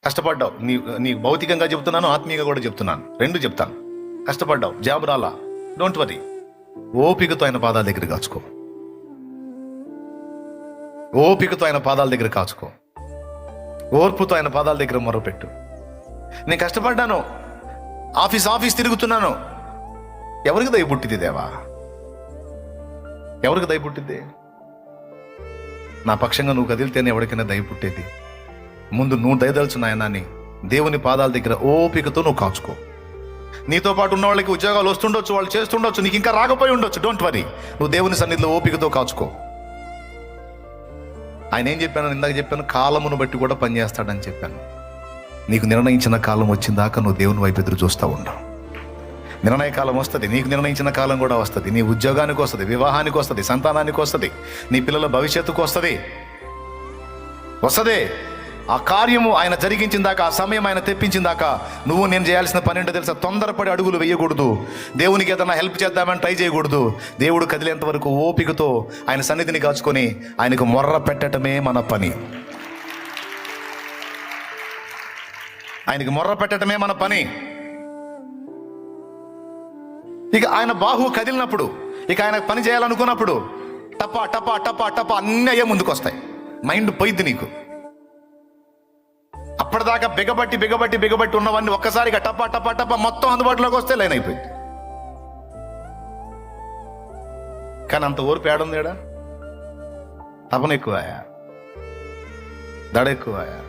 కష్టపడ్డావు, నీ భౌతికంగా చెప్తున్నాను, ఆత్మీయంగా కూడా చెప్తున్నాను, రెండు చెప్తాను. కష్టపడ్డావు, జాబ్ రాలా, డోంట్ వరీ. ఓపికతో ఆయన పాదాల దగ్గర కాచుకో. ఓపికతో ఆయన పాదాల దగ్గర కాచుకో. ఓర్పుతో ఆయన పాదాల దగ్గర మొరపెట్టు. నేను కష్టపడ్డాను, ఆఫీస్ తిరుగుతున్నాను. ఎవరికి దయ పుట్టింది దేవా? ఎవరికి దయ పుట్టింది? నా పక్షంగా నువ్వు కదిలితేనే ఎవరికైనా దయ పుట్టేది. ముందు నువ్వు దయదలుచు నాయనాన్ని దేవుని పాదాల దగ్గర ఓపికతో నువ్వు కాచుకో. నీతో పాటు ఉన్న వాళ్ళకి ఉద్యోగాలు వస్తుండొచ్చు, వాళ్ళు చేస్తుండొచ్చు, నీకు ఇంకా రాకపోయి ఉండొచ్చు. Don't worry. నువ్వు దేవుని సన్నిధిలో ఓపికతో కాచుకో. ఆయన ఏం చెప్పాను, ఇందాక చెప్పాను, కాలమును బట్టి కూడా పనిచేస్తాడని చెప్పాను. నీకు నిర్ణయించిన కాలం వచ్చిన దాకా నువ్వు దేవుని వైపు ఎదురు చూస్తూ ఉండవు. నిర్ణయ కాలం వస్తుంది, నీకు నిర్ణయించిన కాలం కూడా వస్తుంది. నీ ఉద్యోగానికి వస్తుంది, వివాహానికి వస్తుంది, సంతానానికి వస్తుంది, నీ పిల్లల భవిష్యత్తుకు వస్తుంది. ఆ కార్యము ఆయన జరిగించిన దాకా, ఆ సమయం ఆయన తెప్పించిన దాకా నువ్వు నేను చేయాల్సిన పని ఏంటో తెలుసా? తొందరపడి అడుగులు వేయకూడదు. దేవునికి ఏదైనా హెల్ప్ చేద్దామని ట్రై చేయకూడదు. దేవుడు కదిలేంత వరకు ఓపికతో ఆయన సన్నిధిని కాచుకొని ఆయనకు మొర్ర పెట్టడమే మన పని. ఆయనకి మొర్ర పెట్టడమే మన పని. ఇక ఆయన బాహు కదిలినప్పుడు, ఇక ఆయన పని చేయాలనుకున్నప్పుడు టపా టపా టపా టపా అన్నీ అయ్యే ముందుకు వస్తాయి. మైండ్ పోయిద్ది నీకు. అప్పటిదాకా బిగబట్టి ఉన్నవన్నీ ఒక్కసారిగా టపా టపా టపా మొత్తం అందుబాటులోకి వస్తే లైన్ అయిపోయింది. కానీ అంత ఓర్పు ఏడుంది? తపన ఎక్కువయా, దడ ఎక్కువయా.